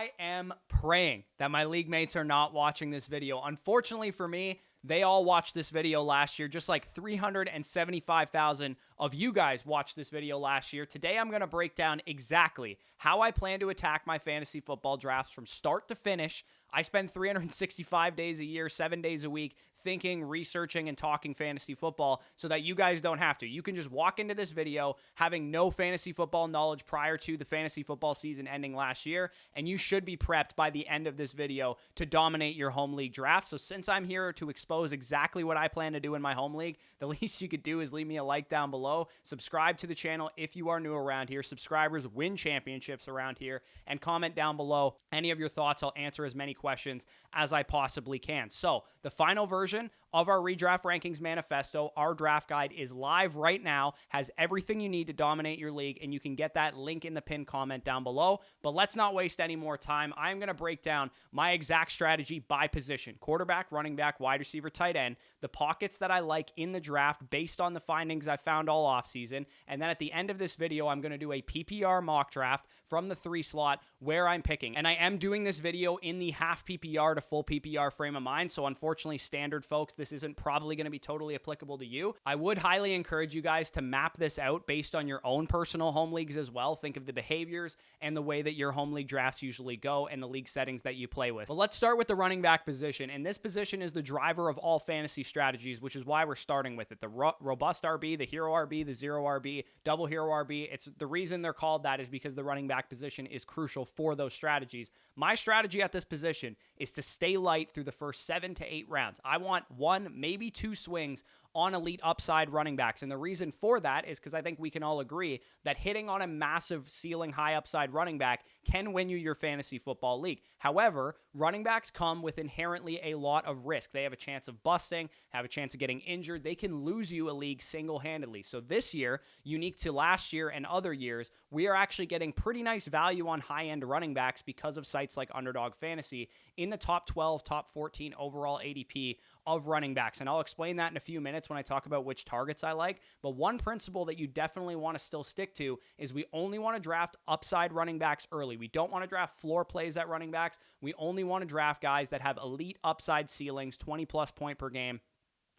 I am praying that my league mates are not watching this video. Unfortunately for me, they all watched this video last year, just like 375,000 of you guys watched this video last year. Today, I'm going to break down exactly how I plan to attack my fantasy football drafts from start to finish. I spend 365 days a year, 7 days a week, thinking, researching, and talking fantasy football so that you guys don't have to. You can just walk into this video having no fantasy football knowledge prior to the fantasy football season ending last year, and you should be prepped by the end of this video to dominate your home league draft. So since I'm here to expose exactly what I plan to do in my home league, the least you could do is leave me a like down below, subscribe to the channel if you are new around here. Subscribers win championships around here, and comment down below any of your thoughts. I'll answer as many questions as I possibly can. So the final version of our redraft rankings manifesto, our draft guide, is live right now, has everything you need to dominate your league, and you can get that link in the pinned comment down below. But let's not waste any more time. I'm going to break down my exact strategy by position: quarterback, running back, wide receiver, tight end, the pockets that I like in the draft based on the findings I found all offseason. And then at the end of this video, I'm going to do a PPR mock draft from the 3 slot where I'm picking. And I am doing this video in the half PPR to full PPR frame of mind. So unfortunately, standard folks, this isn't probably going to be totally applicable to you. I would highly encourage you guys to map this out based on your own personal home leagues as well. Think of the behaviors and the way that your home league drafts usually go and the league settings that you play with. But let's start with the running back position. And this position is the driver of all fantasy strategies, which is why we're starting with it. The robust RB, the hero RB, the zero RB, double hero RB. It's the reason they're called that is because the running back position is crucial for those strategies. My strategy at this position is to stay light through the first 7 to 8 rounds. I want 1, maybe 2 swings on elite upside running backs. And the reason for that is because I think we can all agree that hitting on a massive ceiling high upside running back can win you your fantasy football league. However, running backs come with inherently a lot of risk. They have a chance of busting, have a chance of getting injured. They can lose you a league single-handedly. So this year, unique to last year and other years, we are actually getting pretty nice value on high-end running backs because of sites like Underdog Fantasy in the top 12, top 14 overall ADP of running backs. And I'll explain that in a few minutes when I talk about which targets I like. But one principle that you definitely want to still stick to is we only want to draft upside running backs early. We don't want to draft floor plays at running backs. We only want to draft guys that have elite upside ceilings, 20+ point per game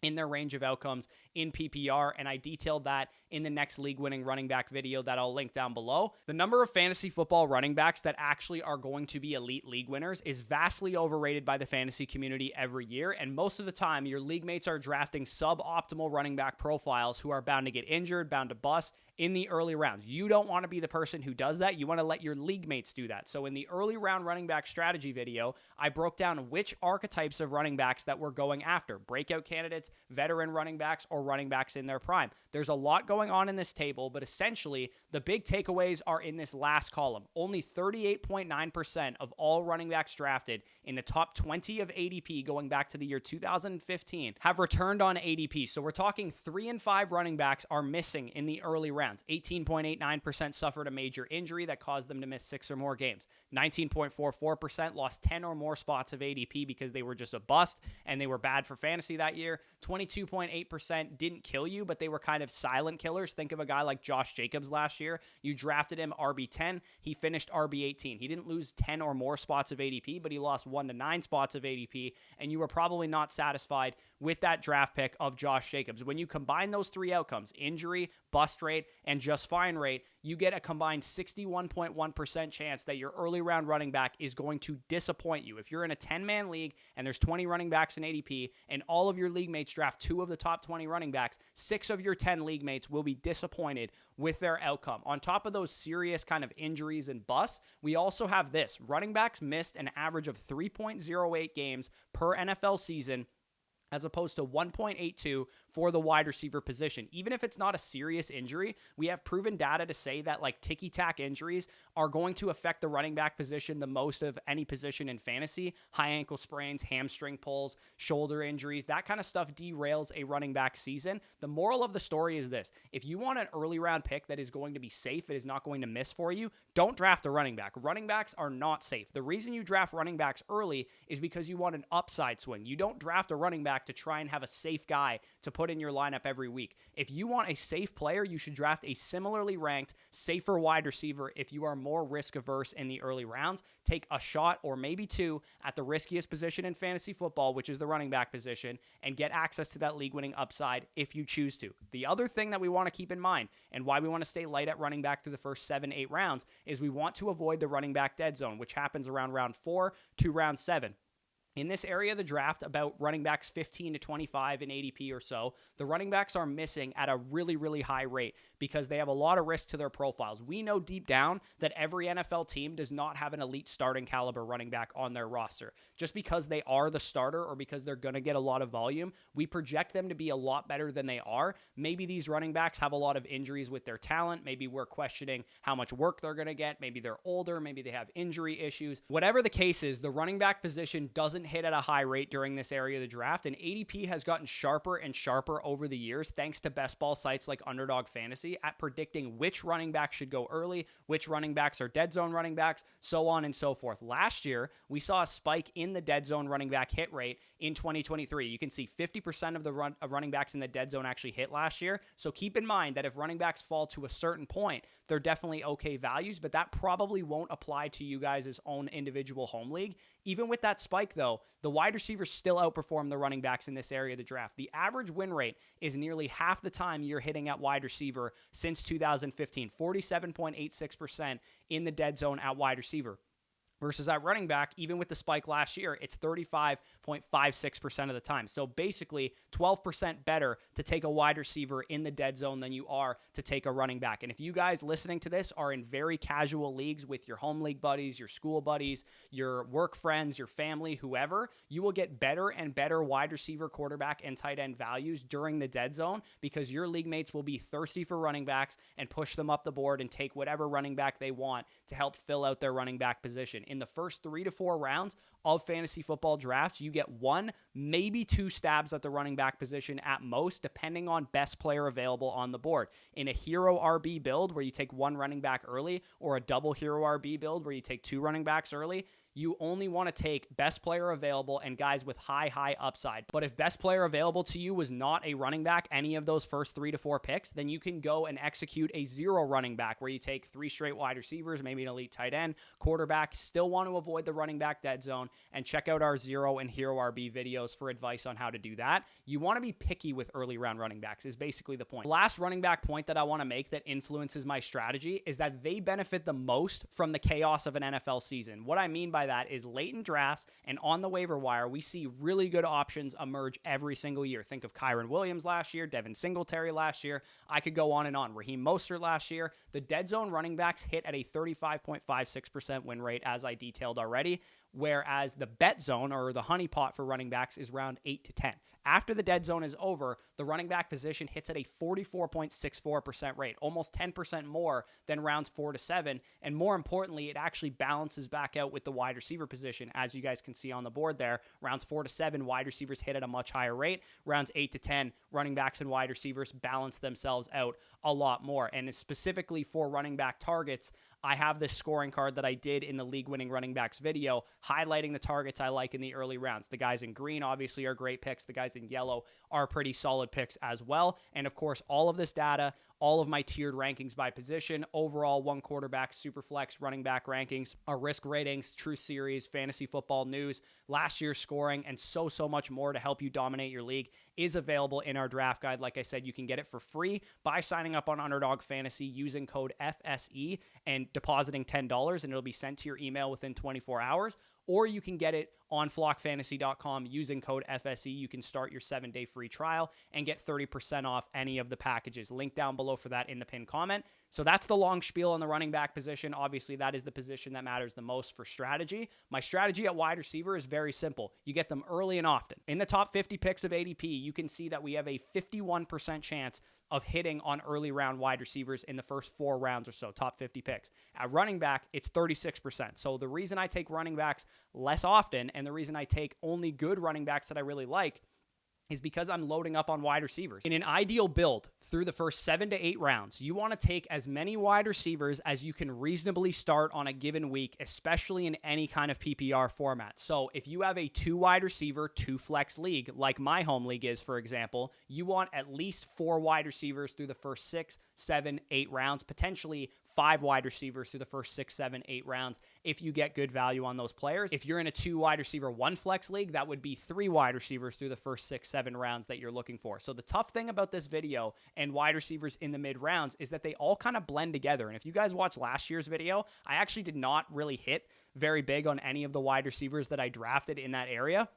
in their range of outcomes in PPR, and I detailed that in the next league-winning running back video that I'll link down below. The number of fantasy football running backs that actually are going to be elite league winners is vastly overrated by the fantasy community every year, and most of the time, your league mates are drafting suboptimal running back profiles who are bound to get injured, bound to bust in the early rounds. You don't want to be the person who does that. You want to let your league mates do that. So in the early round running back strategy video, I broke down which archetypes of running backs that we're going after: breakout candidates, veteran running backs, or running backs in their prime. There's a lot going on in this table, but essentially the big takeaways are in this last column. Only 38.9% of all running backs drafted in the top 20 of ADP going back to the year 2015 have returned on ADP. So we're talking 3 and 5 running backs are missing in the early rounds. 18.89% suffered a major injury that caused them to miss 6 or more games. 19.44% lost 10 or more spots of ADP because they were just a bust and they were bad for fantasy that year. 22.8% didn't kill you, but they were kind of silent killers. Think of a guy like Josh Jacobs last year. You drafted him RB10. He finished RB18. He didn't lose 10 or more spots of ADP, but he lost 1 to 9 spots of ADP, and you were probably not satisfied with that draft pick of Josh Jacobs. When you combine those 3 outcomes, injury, bust rate, and just fine rate, you get a combined 61.1% chance that your early round running back is going to disappoint you. If you're in a 10-man league and there's 20 running backs in ADP and all of your league mates draft 2 of the top 20 running backs, 6 of your 10 league mates will be disappointed with their outcome. On top of those serious kind of injuries and busts, we also have this. Running backs missed an average of 3.08 games per NFL season as opposed to 1.82 for the wide receiver position. Even if it's not a serious injury, we have proven data to say that like ticky-tack injuries are going to affect the running back position the most of any position in fantasy. High ankle sprains, hamstring pulls, shoulder injuries, that kind of stuff derails a running back season. The moral of the story is this: if you want an early round pick that is going to be safe, it is not going to miss for you, don't draft a running back. Running backs are not safe. The reason you draft running backs early is because you want an upside swing. You don't draft a running back to try and have a safe guy to put in your lineup every week. If you want a safe player, you should draft a similarly ranked, safer wide receiver. If you are more risk averse in the early rounds, take a shot or maybe two at the riskiest position in fantasy football, which is the running back position, and get access to that league winning upside if you choose to. The other thing that we want to keep in mind and why we want to stay light at running back through the first 7-8 rounds is we want to avoid the running back dead zone, which happens around round 4 to round 7. In this area of the draft, about running backs 15 to 25 in ADP or so, the running backs are missing at a really, really high rate because they have a lot of risk to their profiles. We know deep down that every NFL team does not have an elite starting caliber running back on their roster. Just because they are the starter or because they're going to get a lot of volume, we project them to be a lot better than they are. Maybe these running backs have a lot of injuries with their talent. Maybe we're questioning how much work they're going to get. Maybe they're older. Maybe they have injury issues. Whatever the case is, the running back position doesn't hit at a high rate during this area of the draft, and ADP has gotten sharper and sharper over the years thanks to best ball sites like Underdog Fantasy at predicting which running backs should go early, which running backs are dead zone running backs, so on and so forth. Last year, we saw a spike in the dead zone running back hit rate in 2023. You can see 50% of the running backs in the dead zone actually hit last year, so keep in mind that if running backs fall to a certain point, they're definitely okay values, but that probably won't apply to you guys' own individual home league. Even with that spike, though, the wide receivers still outperform the running backs in this area of the draft. The average win rate is nearly half the time you're hitting at wide receiver since 2015, 47.86% in the dead zone at wide receiver. Versus at running back, even with the spike last year, it's 35.56% of the time. So basically, 12% better to take a wide receiver in the dead zone than you are to take a running back. And if you guys listening to this are in very casual leagues with your home league buddies, your school buddies, your work friends, your family, whoever, you will get better and better wide receiver, quarterback, and tight end values during the dead zone because your league mates will be thirsty for running backs and push them up the board and take whatever running back they want to help fill out their running back position. In the first 3 to 4 rounds of fantasy football drafts, you get 1, maybe 2 stabs at the running back position at most, depending on best player available on the board. In a hero RB build where you take 1 running back early, or a double hero RB build where you take 2 running backs early, you only want to take best player available and guys with high upside. But if best player available to you was not a running back any of those first 3 to 4 picks, then you can go and execute a 0 running back where you take 3 straight wide receivers, maybe an elite tight end, quarterback. Still want to avoid the running back dead zone, and check out our 0 and hero RB videos for advice on how to do that. You want to be picky with early round running backs is basically the point. The last running back point that I want to make that influences my strategy is that they benefit the most from the chaos of an NFL season. What I mean by that is late in drafts and on the waiver wire, we see really good options emerge every single year. Think of Kyron Williams last year, Devin Singletary last year. I could go on and on. Raheem Mostert last year. The dead zone running backs hit at a 35.56% win rate, as I detailed already, whereas the bet zone or the honeypot for running backs is around 8 to 10. After the dead zone is over, the running back position hits at a 44.64% rate, almost 10% more than rounds 4 to 7. And more importantly, it actually balances back out with the wide receiver position. As you guys can see on the board there, rounds 4 to 7, wide receivers hit at a much higher rate. Rounds 8 to 10, running backs and wide receivers balance themselves out a lot more. And specifically for running back targets, I have this scoring card that I did in the league-winning running backs video highlighting the targets I like in the early rounds. The guys in green obviously are great picks. The guys in yellow are pretty solid picks as well. And of course, all of this data, all of my tiered rankings by position, overall 1 quarterback, super flex, running back rankings, our risk ratings, true series, fantasy football news, last year's scoring, and so much more to help you dominate your league is available in our draft guide. Like I said, you can get it for free by signing up on Underdog Fantasy using code FSE and depositing $10, and it'll be sent to your email within 24 hours. Or you can get it on flockfantasy.com using code FSE. You can start your 7-day free trial and get 30% off any of the packages. Link down below for that in the pinned comment. So that's the long spiel on the running back position. Obviously, that is the position that matters the most for strategy. My strategy at wide receiver is very simple. You get them early and often. In the top 50 picks of ADP, you can see that we have a 51% chance of hitting on early round wide receivers in the first 4 rounds or so, top 50 picks. At running back, it's 36%. So the reason I take running backs less often and the reason I take only good running backs that I really like is because I'm loading up on wide receivers. In an ideal build, through the first 7 to 8 rounds, you want to take as many wide receivers as you can reasonably start on a given week, especially in any kind of PPR format. So if you have a 2 wide receiver, 2 flex league, like my home league is, for example, you want at least 4 wide receivers through the first 6, 7, 8 rounds, potentially 5 wide receivers through the first 6, 7, 8 rounds if you get good value on those players. If you're in a 2 wide receiver, 1 flex league, that would be 3 wide receivers through the first 6, 7 rounds that you're looking for. So the tough thing about this video and wide receivers in the mid rounds is that they all kind of blend together. And if you guys watched last year's video, I actually did not really hit very big on any of the wide receivers that I drafted in that area.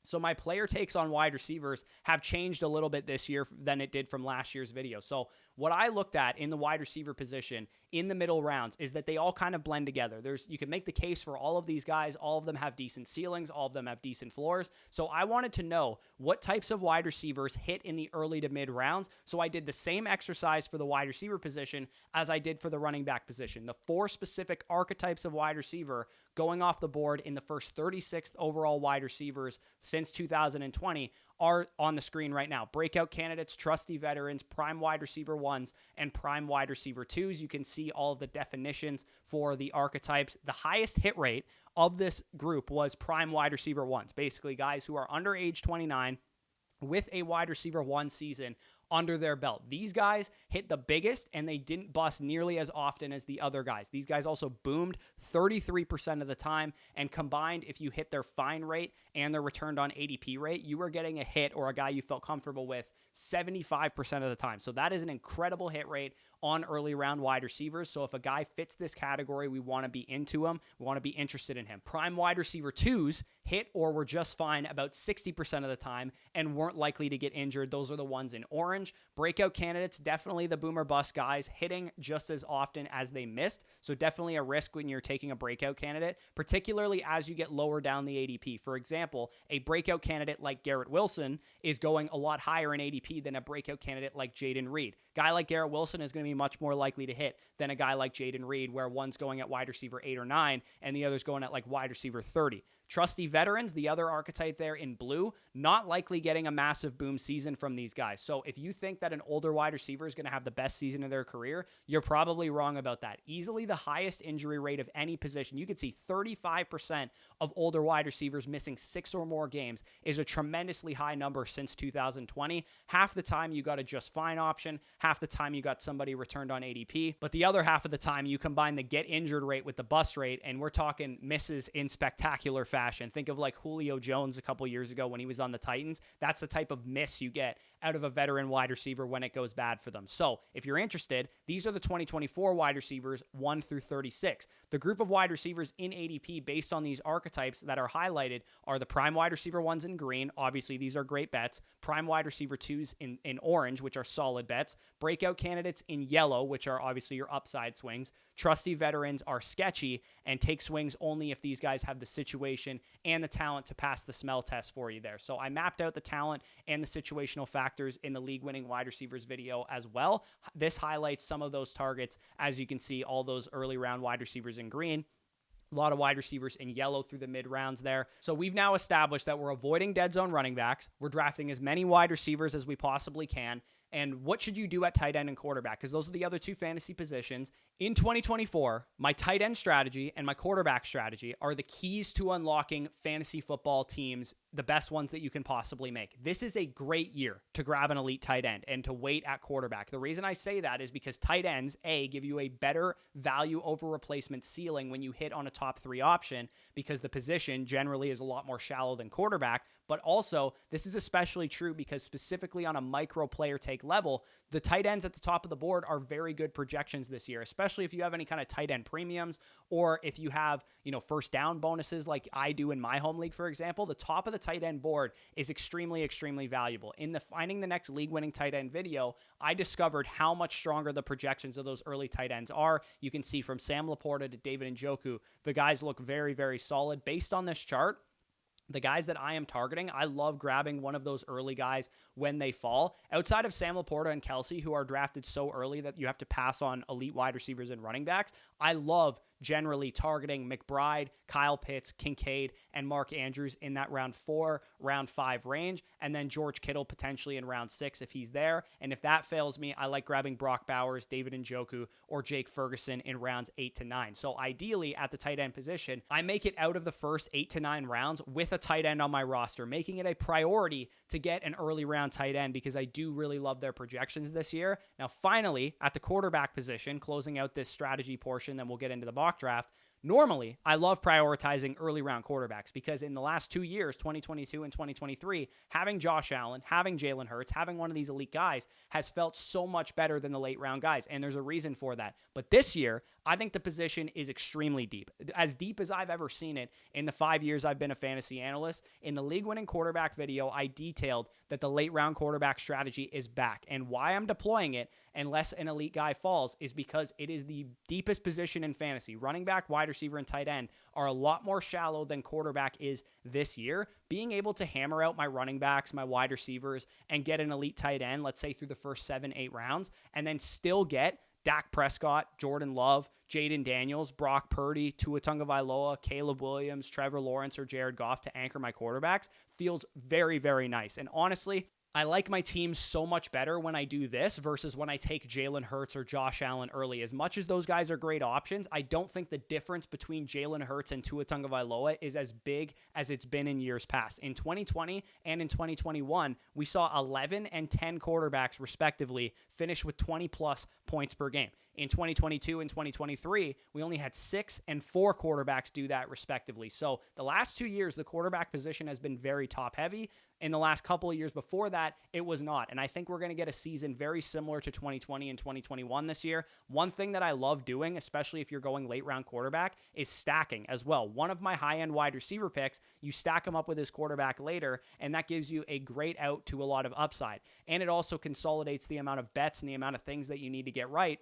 So my player takes on wide receivers have changed a little bit this year than it did from last year's video. So what I looked at in the wide receiver position in the middle rounds is that they all kind of blend together. You can make the case for all of these guys. All of them have decent ceilings. All of them have decent floors. So I wanted to know what types of wide receivers hit in the early to mid rounds. So I did the same exercise for the wide receiver position as I did for the running back position. The 4 specific archetypes of wide receiver going off the board in the first 36th overall wide receivers since 2020 are on the screen right now. Breakout candidates, trusty veterans, prime wide receiver 1s, and prime wide receiver 2s. You can see all of the definitions for the archetypes. The highest hit rate of this group was prime wide receiver 1s, basically guys who are under age 29 with a wide receiver 1 season under their belt. These guys hit the biggest, and they didn't bust nearly as often as the other guys. These guys also boomed 33% of the time, and combined, if you hit their fine rate and their returned on ADP rate, you were getting a hit or a guy you felt comfortable with 75% of the time. So that is an incredible hit rate on early round wide receivers. So if a guy fits this category, we want to be into him. We want to be interested in him. Prime wide receiver 2s hit or were just fine about 60% of the time and weren't likely to get injured. Those are the ones in orange. Breakout candidates, definitely the boomer bust guys, hitting just as often as they missed. So definitely a risk when you're taking a breakout candidate, particularly as you get lower down the ADP. For example, a breakout candidate like Garrett Wilson is going a lot higher in ADP than a breakout candidate like Jaden Reed. Guy like Garrett Wilson is going to be much more likely to hit than a guy like Jaden Reed, where one's going at wide receiver 8 or 9 and the other's going at like wide receiver 30. Trusty veterans, the other archetype there in blue, not likely getting a massive boom season from these guys. So if you think that an older wide receiver is going to have the best season of their career, you're probably wrong about that. Easily the highest injury rate of any position. You could see 35% of older wide receivers missing 6 or more games is a tremendously high number since 2020. Half the time you got a just fine option. Half the time you got somebody returned on ADP. But the other half of the time you combine the get injured rate with the bust rate, and we're talking misses in spectacular fashion. Think of like Julio Jones a couple years ago when he was on the Titans. That's the type of miss you get out of a veteran wide receiver when it goes bad for them. So if you're interested, these are the 2024 wide receivers 1 through 36. The group of wide receivers in ADP based on these archetypes that are highlighted are the prime wide receiver 1s in green. Obviously, these are great bets. Prime wide receiver 2s in orange, which are solid bets. Breakout candidates in yellow, which are obviously your upside swings. Trusty veterans are sketchy and take swings only if these guys have the situation and the talent to pass the smell test for you there. So I mapped out the talent and the situational factors in the league-winning wide receivers video as well. This highlights some of those targets. As you can see, all those early round wide receivers in green. A lot of wide receivers in yellow through the mid rounds there. So we've now established that we're avoiding dead zone running backs. We're drafting as many wide receivers as we possibly can. And what should you do at tight end and quarterback? Because those are the other 2 fantasy positions. In 2024, my tight end strategy and my quarterback strategy are the keys to unlocking fantasy football teams, the best ones that you can possibly make. This is a great year to grab an elite tight end and to wait at quarterback. The reason I say that is because tight ends, A, give you a better value over replacement ceiling when you hit on a top 3 option, because the position generally is a lot more shallow than quarterback. But also, this is especially true because specifically on a micro player take level, the tight ends at the top of the board are very good projections this year, especially if you have any kind of tight end premiums, or if you have, first down bonuses like I do in my home league, for example. The top of the tight end board is extremely, extremely valuable. In the Finding the Next League Winning Tight End video, I discovered how much stronger the projections of those early tight ends are. You can see from Sam Laporta to David Njoku, the guys look very, very solid. Based on this chart, the guys that I am targeting, I love grabbing one of those early guys when they fall. Outside of Sam Laporta and Kelsey, who are drafted so early that you have to pass on elite wide receivers and running backs, I love generally targeting McBride, Kyle Pitts, Kincaid, and Mark Andrews in that round 4, round 5 range, and then George Kittle potentially in round 6 if he's there. And if that fails me, I like grabbing Brock Bowers, David Njoku, or Jake Ferguson in rounds 8 to 9. So ideally at the tight end position, I make it out of the first 8 to 9 rounds with a tight end on my roster, making it a priority to get an early round tight end because I do really love their projections this year. Now, finally, at the quarterback position, closing out this strategy portion, then we'll get into the mock draft. Normally, I love prioritizing early round quarterbacks because in the last 2 years, 2022 and 2023, having Josh Allen, having Jalen Hurts, having one of these elite guys has felt so much better than the late round guys, and there's a reason for that. But this year, I think the position is extremely deep, as deep as I've ever seen it in the 5 years I've been a fantasy analyst. In the league-winning quarterback video, I detailed that the late round quarterback strategy is back, and why I'm deploying it unless an elite guy falls is because it is the deepest position in fantasy. Running back, wide receiver, and tight end are a lot more shallow than quarterback is this year. Being able to hammer out my running backs, my wide receivers, and get an elite tight end, let's say through the first 7, 8 rounds, and then still get Dak Prescott, Jordan Love, Jaden Daniels, Brock Purdy, Tua Tagovailoa, Caleb Williams, Trevor Lawrence, or Jared Goff to anchor my quarterbacks feels very, very nice. And honestly, I like my team so much better when I do this versus when I take Jalen Hurts or Josh Allen early. As much as those guys are great options, I don't think the difference between Jalen Hurts and Tua Tagovailoa is as big as it's been in years past. In 2020 and in 2021, we saw 11 and 10 quarterbacks respectively finish with 20-plus points per game. In 2022 and 2023, we only had 6 and 4 quarterbacks do that respectively. So the last 2 years, the quarterback position has been very top heavy. In the last couple of years before that, it was not. And I think we're going to get a season very similar to 2020 and 2021 this year. One thing that I love doing, especially if you're going late round quarterback, is stacking as well. One of my high-end wide receiver picks, you stack him up with his quarterback later, and that gives you a great out to a lot of upside. And it also consolidates the amount of bets and the amount of things that you need to get right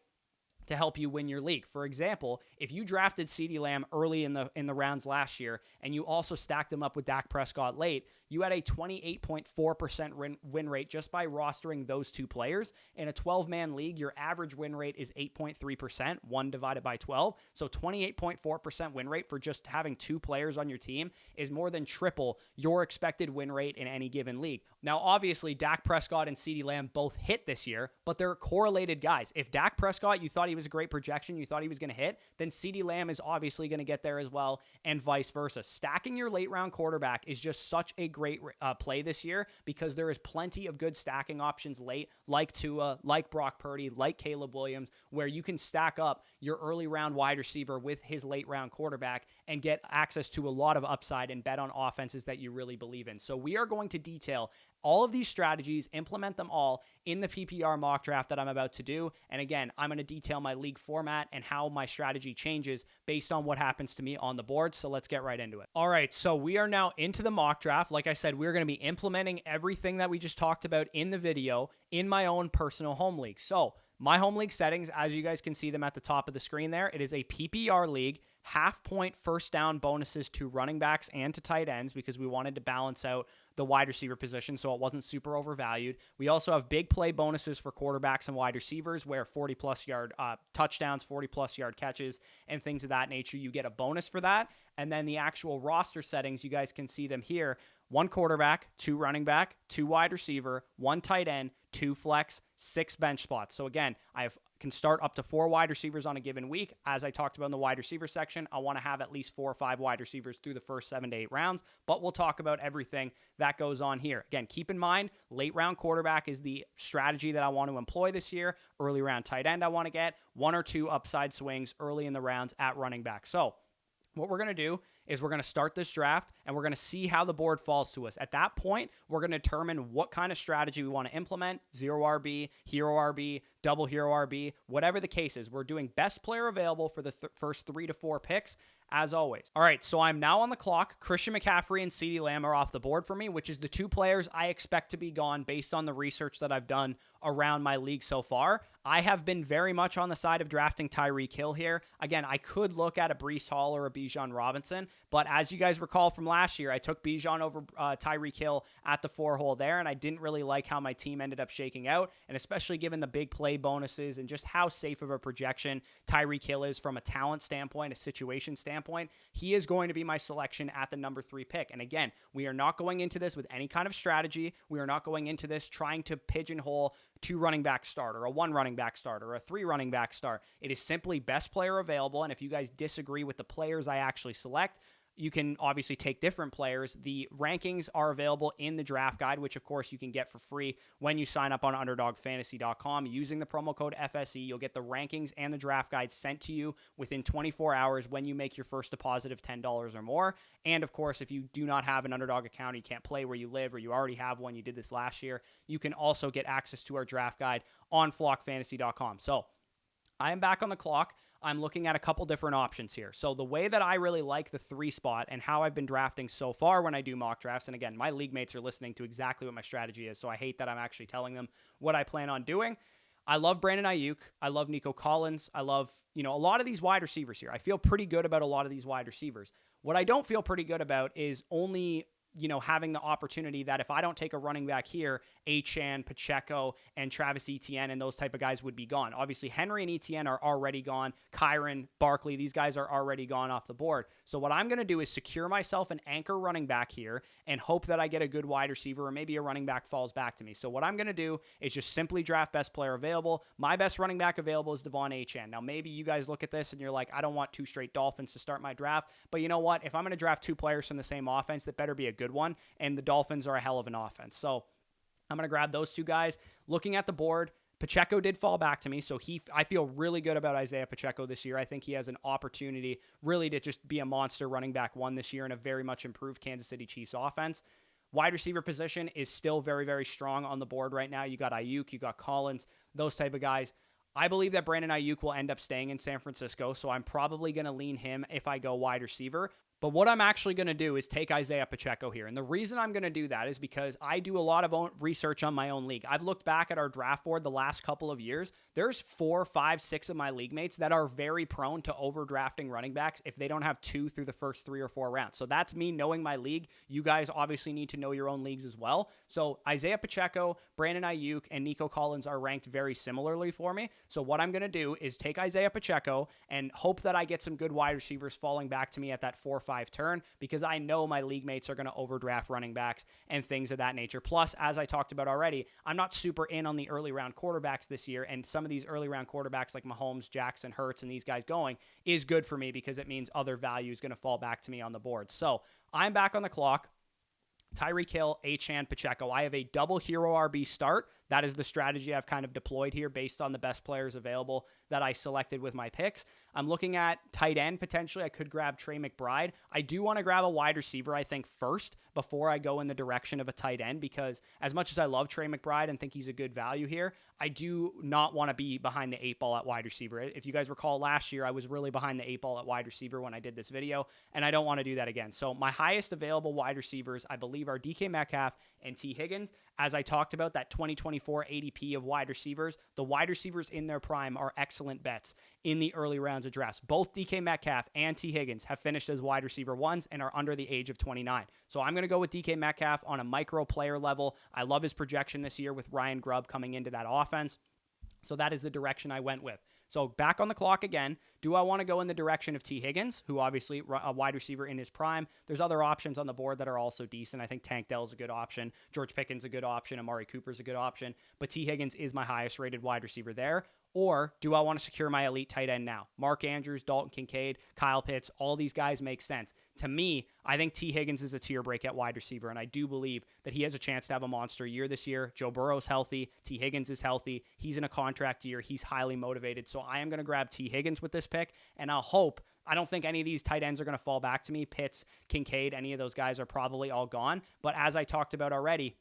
to help you win your league. For example, if you drafted CeeDee Lamb early in the rounds last year, and you also stacked him up with Dak Prescott late, you had a 28.4% win rate just by rostering those two players. In a 12-man league, your average win rate is 8.3%, 1 divided by 12. So 28.4% win rate for just having 2 players on your team is more than triple your expected win rate in any given league. Now, obviously, Dak Prescott and CeeDee Lamb both hit this year, but they're correlated guys. If Dak Prescott, you thought he was a great projection, you thought he was going to hit, then CeeDee Lamb is obviously going to get there as well, and vice versa. Stacking your late round quarterback is just such a great play this year because there is plenty of good stacking options late, like Tua, like Brock Purdy, like Caleb Williams, where you can stack up your early round wide receiver with his late round quarterback and get access to a lot of upside and bet on offenses that you really believe in. So we are going to detail all of these strategies, implement them all in the PPR mock draft that I'm about to do. And again, I'm going to detail my league format and how my strategy changes based on what happens to me on the board. So let's get right into it. All right, so we are now into the mock draft. Like I said, we're going to be implementing everything that we just talked about in the video in my own personal home league. So my home league settings, as you guys can see them at the top of the screen there, it is a PPR league, half-point first down bonuses to running backs and to tight ends because we wanted to balance out the wide receiver position so it wasn't super overvalued. We also have big play bonuses for quarterbacks and wide receivers where 40-plus yard touchdowns, 40-plus yard catches, and things of that nature. You get a bonus for that. And then the actual roster settings, you guys can see them here. 1 quarterback, 2 running back, 2 wide receiver, 1 tight end, 2 flex, 6 bench spots. So again, I can start up to 4 wide receivers on a given week. As I talked about in the wide receiver section, I want to have at least 4 or 5 wide receivers through the first 7 to 8 rounds, but we'll talk about everything that goes on here. Again, keep in mind, late round quarterback is the strategy that I want to employ this year. Early round tight end I want to get, 1 or 2 upside swings early in the rounds at running back. So what we're going to do is we're going to start this draft and we're going to see how the board falls to us. At that point, we're going to determine what kind of strategy we want to implement, 0 RB, hero RB, double hero RB, whatever the case is. We're doing best player available for the first 3 to 4 picks, as always. All right, so I'm now on the clock. Christian McCaffrey and CeeDee Lamb are off the board for me, which is the 2 players I expect to be gone based on the research that I've done around my league so far. I have been very much on the side of drafting Tyreek Hill here. Again, I could look at a Breece Hall or a Bijan Robinson, But as you guys recall from last year, I took Bijan over Tyreek Hill at the 4-hole there, and I didn't really like how my team ended up shaking out, and especially given the big play bonuses and just how safe of a projection Tyreek Hill is from a talent standpoint, a situation standpoint, he is going to be my selection at the number 3 pick. And again, we are not going into this with any kind of strategy. We are not going into this trying to pigeonhole 2 running back start or a 1 running back start or a 3 running back start. It is simply best player available. And if you guys disagree with the players I actually select, you can obviously take different players. The rankings are available in the draft guide, which of course you can get for free when you sign up on underdogfantasy.com using the promo code FSE. You'll get the rankings and the draft guide sent to you within 24 hours when you make your first deposit of $10 or more. And of course, if you do not have an Underdog account, you can't play where you live, or you already have one, you did this last year, you can also get access to our draft guide on flockfantasy.com. So I am back on the clock. I'm looking at a couple different options here. So the way that I really like the 3 spot and how I've been drafting so far when I do mock drafts, and again, my league mates are listening to exactly what my strategy is, so I hate that I'm actually telling them what I plan on doing. I love Brandon Ayuk. I love Nico Collins. I love, a lot of these wide receivers here. I feel pretty good about a lot of these wide receivers. What I don't feel pretty good about is only having the opportunity that if I don't take a running back here, Achane, Pacheco, and Travis Etienne and those type of guys would be gone. Obviously, Henry and Etienne are already gone. Kyron, Barkley, these guys are already gone off the board. So what I'm going to do is secure myself an anchor running back here and hope that I get a good wide receiver or maybe a running back falls back to me. So what I'm going to do is just simply draft best player available. My best running back available is Devon Achane. Now, maybe you guys look at this and you're like, I don't want 2 straight Dolphins to start my draft. But you know what? If I'm going to draft 2 players from the same offense, that better be a good one, and the Dolphins are a hell of an offense. So I'm going to grab those 2 guys. Looking at the board, Pacheco did fall back to me, so I feel really good about Isaiah Pacheco this year. I think he has an opportunity really to just be a monster running back 1 this year in a very much improved Kansas City Chiefs offense. Wide receiver position is still very, very strong on the board right now. You got Ayuk, you got Collins, those type of guys. I believe that Brandon Ayuk will end up staying in San Francisco, so I'm probably going to lean him if I go wide receiver. But what I'm actually going to do is take Isaiah Pacheco here. And the reason I'm going to do that is because I do a lot of research on my own league. I've looked back at our draft board the last couple of years. There's 4, 5, 6 of my league mates that are very prone to overdrafting running backs if they don't have 2 through the first 3 or 4 rounds. So that's me knowing my league. You guys obviously need to know your own leagues as well. So Isaiah Pacheco, Brandon Ayuk, and Nico Collins are ranked very similarly for me. So what I'm going to do is take Isaiah Pacheco and hope that I get some good wide receivers falling back to me at that 4-5 turn, because I know my league mates are going to overdraft running backs and things of that nature. Plus, as I talked about already, I'm not super in on the early round quarterbacks this year, and some of these early round quarterbacks like Mahomes, Jackson, Hurts, and these guys going is good for me because it means other value is going to fall back to me on the board. So I'm back on the clock. Tyreek Hill, Achane, Pacheco. I have a double hero RB start. That is the strategy I've kind of deployed here based on the best players available that I selected with my picks. I'm looking at tight end potentially. I could grab Trey McBride. I do want to grab a wide receiver, I think, first before I go in the direction of a tight end, because as much as I love Trey McBride and think he's a good value here, I do not want to be behind the 8 ball at wide receiver. If you guys recall last year, I was really behind the 8 ball at wide receiver when I did this video, and I don't want to do that again. So my highest available wide receivers, I believe, are DK Metcalf and T. Higgins. As I talked about, that 2024 ADP of wide receivers, the wide receivers in their prime are excellent bets in the early rounds of drafts. Both DK Metcalf and T. Higgins have finished as wide receiver 1s and are under the age of 29. So I'm going to go with DK Metcalf on a micro player level. I love his projection this year with Ryan Grubb coming into that offense. So that is the direction I went with. So back on the clock again. Do I want to go in the direction of T. Higgins, who obviously a wide receiver in his prime? There's other options on the board that are also decent. I think Tank Dell's a good option. George Pickens a good option. Amari Cooper's a good option. But T. Higgins is my highest rated wide receiver there. Or do I want to secure my elite tight end now? Mark Andrews, Dalton Kincaid, Kyle Pitts, all these guys make sense. To me, I think T. Higgins is a tier break at wide receiver, and I do believe that he has a chance to have a monster year this year. Joe Burrow's healthy. T. Higgins is healthy. He's in a contract year. He's highly motivated. So I am going to grab T. Higgins with this pick, and I'll hope. I don't think any of these tight ends are going to fall back to me. Pitts, Kincaid, any of those guys are probably all gone. But as I talked about already,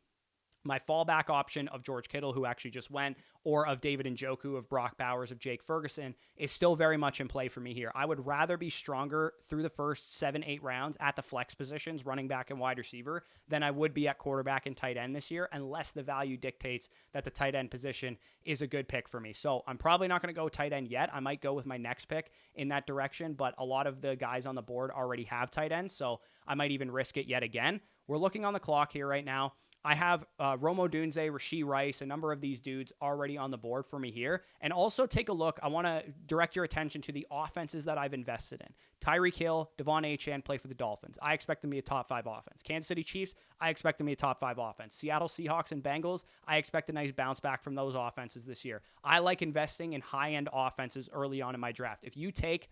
my fallback option of George Kittle, who actually just went, or of David Njoku, of Brock Bowers, of Jake Ferguson, is still very much in play for me here. I would rather be stronger through the first 7-8 rounds at the flex positions, running back and wide receiver, than I would be at quarterback and tight end this year, unless the value dictates that the tight end position is a good pick for me. So I'm probably not going to go tight end yet. I might go with my next pick in that direction, but a lot of the guys on the board already have tight ends, so I might even risk it yet again. We're looking on the clock here right now. I have Romo Dunze, Rashee Rice, a number of these dudes already on the board for me here. And also take a look. I want to direct your attention to the offenses that I've invested in. Tyreek Hill, Devon Achane play for the Dolphins. I expect them to be a top 5 offense. Kansas City Chiefs, I expect them to be a top 5 offense. Seattle Seahawks and Bengals, I expect a nice bounce back from those offenses this year. I like investing in high-end offenses early on in my draft. If you take,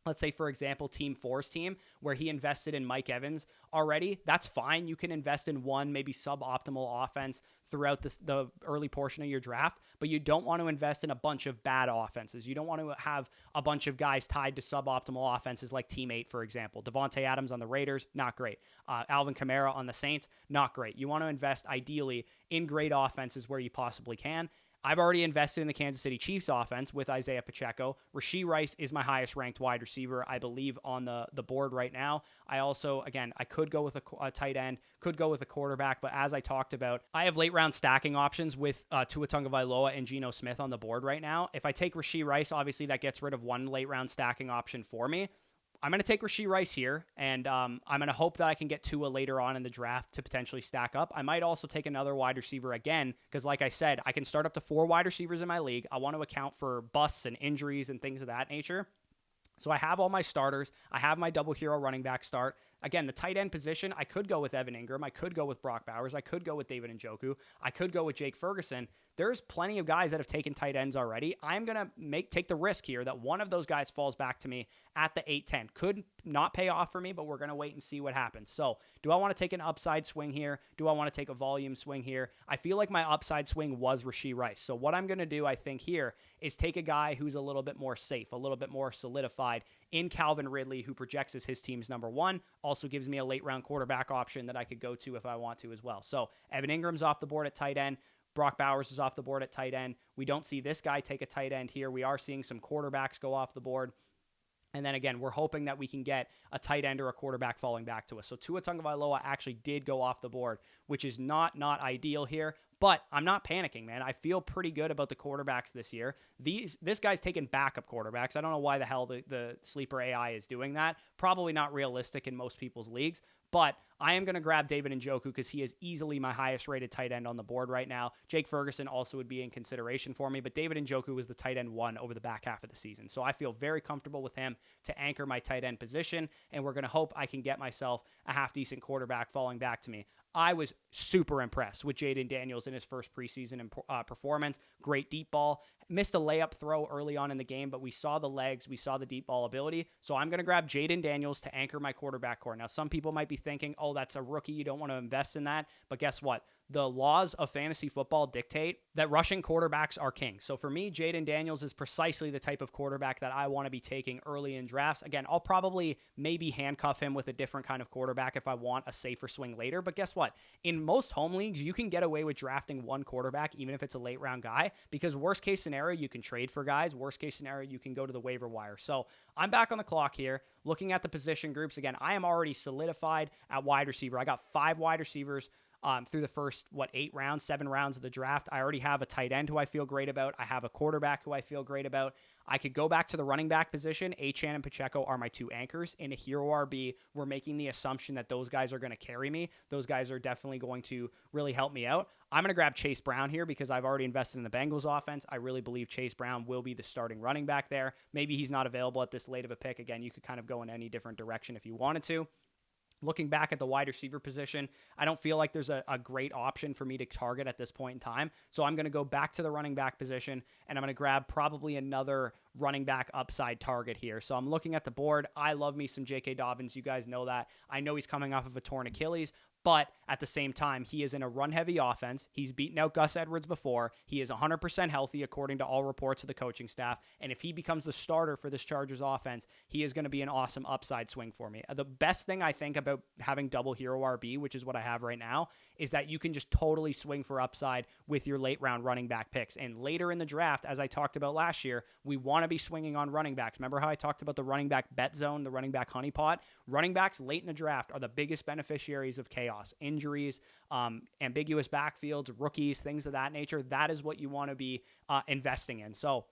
let's say, for example, Team 4's team, where he invested in Mike Evans already, that's fine. You can invest in one, maybe suboptimal offense throughout the early portion of your draft, but you don't want to invest in a bunch of bad offenses. You don't want to have a bunch of guys tied to suboptimal offenses like Team 8, for example. Devontae Adams on the Raiders, not great. Alvin Kamara on the Saints, not great. You want to invest ideally in great offenses where you possibly can. I've already invested in the Kansas City Chiefs offense with Isaiah Pacheco. Rashee Rice is my highest ranked wide receiver, I believe, on the board right now. I also, again, I could go with a tight end, could go with a quarterback, but as I talked about, I have late round stacking options with Tua Tagovailoa and Geno Smith on the board right now. If I take Rashee Rice, obviously that gets rid of one late round stacking option for me. I'm going to take Rashee Rice here, and I'm going to hope that I can get Tua later on in the draft to potentially stack up. I might also take another wide receiver again, because like I said, I can start up to 4 wide receivers in my league. I want to account for busts and injuries and things of that nature. So I have all my starters. I have my double hero running back start. Again, the tight end position, I could go with Evan Ingram. I could go with Brock Bowers. I could go with David Njoku. I could go with Jake Ferguson. There's plenty of guys that have taken tight ends already. I'm going to take the risk here that one of those guys falls back to me at the 8-10. Could not pay off for me, but we're going to wait and see what happens. So do I want to take an upside swing here? Do I want to take a volume swing here? I feel like my upside swing was Rashee Rice. So what I'm going to do, I think, here is take a guy who's a little bit more safe, a little bit more solidified in Calvin Ridley, who projects as his team's number 1. Also gives me a late round quarterback option that I could go to if I want to as well. So Evan Ingram's off the board at tight end. Brock Bowers is off the board at tight end. We don't see this guy take a tight end here. We are seeing some quarterbacks go off the board. And then again, we're hoping that we can get a tight end or a quarterback falling back to us. So Tua Tagovailoa actually did go off the board, which is not ideal here. But I'm not panicking, man. I feel pretty good about the quarterbacks this year. This guy's taking backup quarterbacks. I don't know why the hell the sleeper AI is doing that. Probably not realistic in most people's leagues. But I am going to grab David Njoku because he is easily my highest rated tight end on the board right now. Jake Ferguson also would be in consideration for me, but David Njoku was the tight end 1 over the back half of the season. So I feel very comfortable with him to anchor my tight end position, and we're going to hope I can get myself a half-decent quarterback falling back to me. I was super impressed with Jaden Daniels in his first preseason performance. Great deep ball. Missed a layup throw early on in the game, but we saw the legs. We saw the deep ball ability. So I'm going to grab Jaden Daniels to anchor my quarterback core. Now, some people might be thinking, oh, that's a rookie. You don't want to invest in that. But guess what? The laws of fantasy football dictate that rushing quarterbacks are king. So for me, Jaden Daniels is precisely the type of quarterback that I want to be taking early in drafts. Again, I'll probably maybe handcuff him with a different kind of quarterback if I want a safer swing later. But guess what? In most home leagues, you can get away with drafting one quarterback, even if it's a late round guy, because worst case scenario, you can trade for guys. Worst case scenario, you can go to the waiver wire. So I'm back on the clock here, looking at the position groups. Again, I am already solidified at wide receiver. I got 5 wide receivers through the first, 7 rounds of the draft. I already have a tight end who I feel great about. I have a quarterback who I feel great about. I could go back to the running back position. Achane and Pacheco are my 2 anchors. In a hero RB, we're making the assumption that those guys are going to carry me. Those guys are definitely going to really help me out. I'm going to grab Chase Brown here because I've already invested in the Bengals offense. I really believe Chase Brown will be the starting running back there. Maybe he's not available at this late of a pick. Again, you could kind of go in any different direction if you wanted to. Looking back at the wide receiver position, I don't feel like there's a great option for me to target at this point in time. So I'm going to go back to the running back position, and I'm going to grab probably another running back upside target here. So I'm looking at the board. I love me some J.K. Dobbins. You guys know that. I know he's coming off of a torn Achilles, but at the same time, he is in a run-heavy offense. He's beaten out Gus Edwards before. He is 100% healthy, according to all reports of the coaching staff. And if he becomes the starter for this Chargers offense, he is going to be an awesome upside swing for me. The best thing I think about having double hero RB, which is what I have right now, is that you can just totally swing for upside with your late-round running back picks. And later in the draft, as I talked about last year, we want to be swinging on running backs. Remember how I talked about the running back bet zone, the running back honeypot? Running backs late in the draft are the biggest beneficiaries of chaos, injuries, ambiguous backfields, rookies, things of that nature. That is what you want to be investing in. So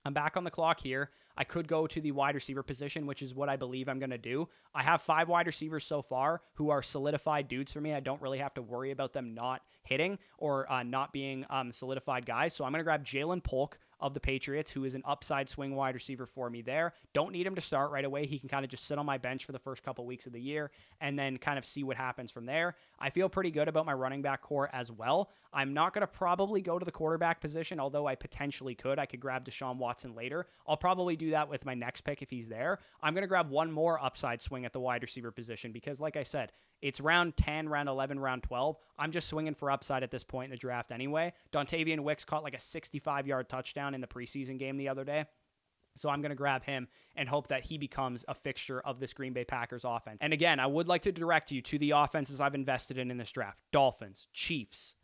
I'm back on the clock here. I could go to the wide receiver position, which is what I believe I'm going to do. I have 5 wide receivers so far who are solidified dudes for me. I don't really have to worry about them not hitting or not being solidified guys. So I'm going to grab Jalen Polk of the Patriots, who is an upside swing wide receiver for me there. Don't need him to start right away. He can kind of just sit on my bench for the first couple weeks of the year and then kind of see what happens from there. I feel pretty good about my running back core as well. I'm not going to probably go to the quarterback position, although I potentially could. I could grab Deshaun Watson later. I'll probably do that with my next pick if he's there. I'm going to grab one more upside swing at the wide receiver position because, like I said, it's round 10, round 11, round 12. I'm just swinging for upside at this point in the draft anyway. Dontavian Wicks caught like a 65-yard touchdown in the preseason game the other day. So I'm going to grab him and hope that he becomes a fixture of this Green Bay Packers offense. And again, I would like to direct you to the offenses I've invested in this draft. Dolphins, Chiefs,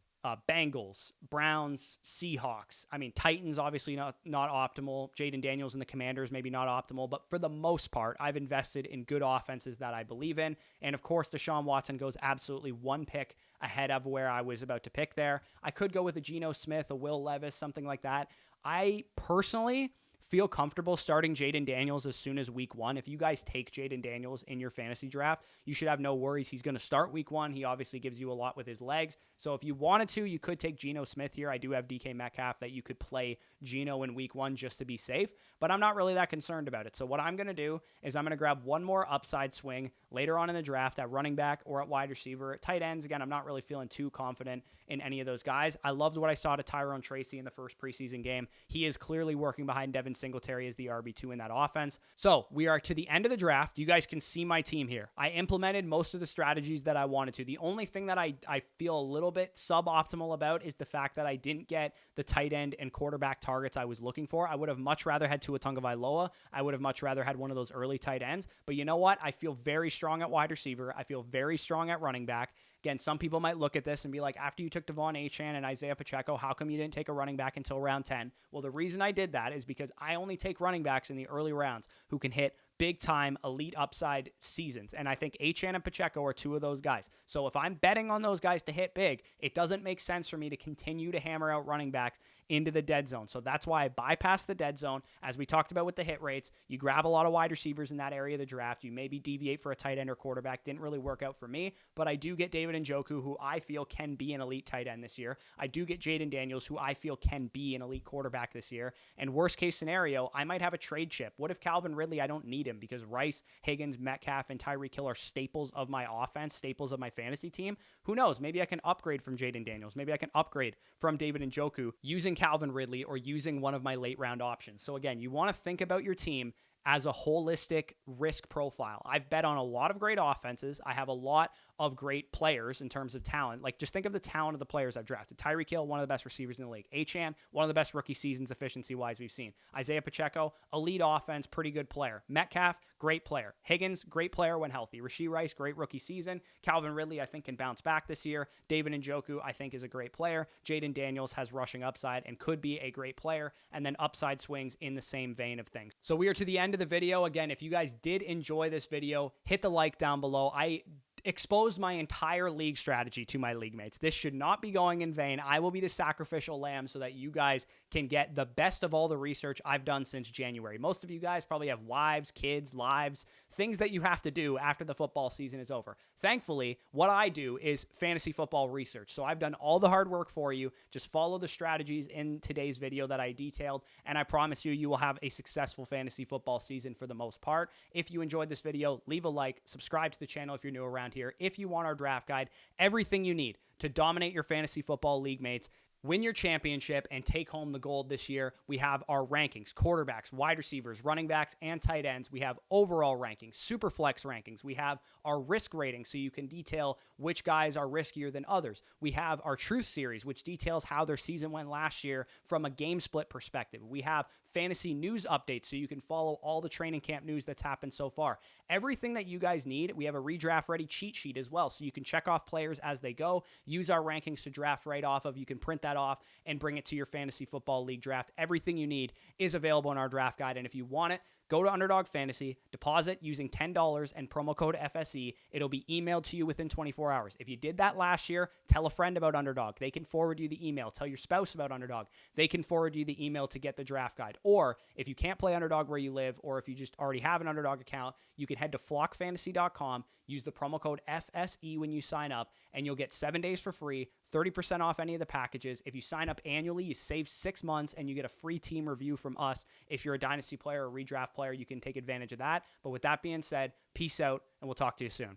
Bengals, Browns, Seahawks. I mean, Titans, obviously not optimal. Jaden Daniels and the Commanders, maybe not optimal. But for the most part, I've invested in good offenses that I believe in. And of course, Deshaun Watson goes absolutely one pick ahead of where I was about to pick there. I could go with a Geno Smith, a Will Levis, something like that. I personally feel comfortable starting Jaden Daniels as soon as week 1. If you guys take Jaden Daniels in your fantasy draft, you should have no worries. He's going to start week 1. He obviously gives you a lot with his legs. So if you wanted to, you could take Geno Smith here. I do have DK Metcalf that you could play Geno in week 1 just to be safe, but I'm not really that concerned about it. So what I'm going to do is I'm going to grab one more upside swing later on in the draft at running back or at wide receiver. At tight ends, again, I'm not really feeling too confident in any of those guys. I loved what I saw to Tyrone Tracy in the first preseason game. He is clearly working behind Devin Singletary as the RB2 in that offense. So we are to the end of the draft. You guys can see my team here. I implemented most of the strategies that I wanted to. The only thing that I feel a little bit suboptimal about is the fact that I didn't get the tight end and quarterback targets I was looking for. I would have much rather had Tua Tagovailoa. I would have much rather had one of those early tight ends. But you know what? I feel very strong at wide receiver. I feel very strong at running back. Again, some people might look at this and be like, after you took Devon Achane and Isaiah Pacheco, how come you didn't take a running back until round 10? Well, the reason I did that is because I only take running backs in the early rounds who can hit big-time elite upside seasons. And I think Achane and Pacheco are 2 of those guys. So if I'm betting on those guys to hit big, it doesn't make sense for me to continue to hammer out running backs into the dead zone. So that's why I bypass the dead zone. As we talked about with the hit rates, you grab a lot of wide receivers in that area of the draft. You maybe deviate for a tight end or quarterback. Didn't really work out for me, but I do get David Njoku, who I feel can be an elite tight end this year. I do get Jaden Daniels, who I feel can be an elite quarterback this year. And worst case scenario, I might have a trade chip. What if Calvin Ridley, I don't need him because Rice, Higgins, Metcalf, and Tyreek Hill are staples of my offense, staples of my fantasy team? Who knows? Maybe I can upgrade from Jaden Daniels. Maybe I can upgrade from David Njoku using Calvin Ridley or using one of my late round options. So again, you want to think about your team as a holistic risk profile. I've bet on a lot of great offenses. I have a lot of great players in terms of talent. Like, just think of the talent of the players I've drafted. Tyreek Hill, one of the best receivers in the league. Achane, one of the best rookie seasons efficiency-wise we've seen. Isaiah Pacheco, elite offense, pretty good player. Metcalf, great player. Higgins, great player when healthy. Rashee Rice, great rookie season. Calvin Ridley, I think, can bounce back this year. David Njoku, I think, is a great player. Jaden Daniels has rushing upside and could be a great player. And then upside swings in the same vein of things. So we are to the end of the video. Again, if you guys did enjoy this video, hit the like down below. I exposed my entire league strategy to my league mates. This should not be going in vain. I will be the sacrificial lamb so that you guys can get the best of all the research I've done since January. Most of you guys probably have wives, kids, lives, things that you have to do after the football season is over. Thankfully, what I do is fantasy football research. So I've done all the hard work for you. Just follow the strategies in today's video that I detailed, and I promise you, you will have a successful fantasy football season for the most part. If you enjoyed this video, leave a like, subscribe to the channel if you're new around here. If you want our draft guide, everything you need to dominate your fantasy football league mates win your championship and take home the gold this year, we have our rankings, quarterbacks, wide receivers, running backs, and tight ends. We have overall rankings, super flex rankings. We have our risk rating, so you can detail which guys are riskier than others. We have our truth series, which details how their season went last year from a game split perspective. We have fantasy news updates, so you can follow all the training camp news that's happened so far. Everything that you guys need. We have a redraft ready cheat sheet as well, so you can check off players as they go, use our rankings to draft right off of. You can print that off and bring it to your fantasy football league draft. Everything you need is available in our draft guide, and if you want it, go to Underdog Fantasy, deposit using $10 and promo code FSE. It'll be emailed to you within 24 hours. If you did that last year, tell a friend about Underdog. They can forward you the email. Tell your spouse about Underdog. They can forward you the email to get the draft guide. Or if you can't play Underdog where you live, or if you just already have an Underdog account, you can head to flockfantasy.com, use the promo code FSE when you sign up, and you'll get 7 days for free, 30% off any of the packages. If you sign up annually, you save 6 months, and you get a free team review from us. If you're a Dynasty player or redraft player, you can take advantage of that. But with that being said, peace out, and we'll talk to you soon.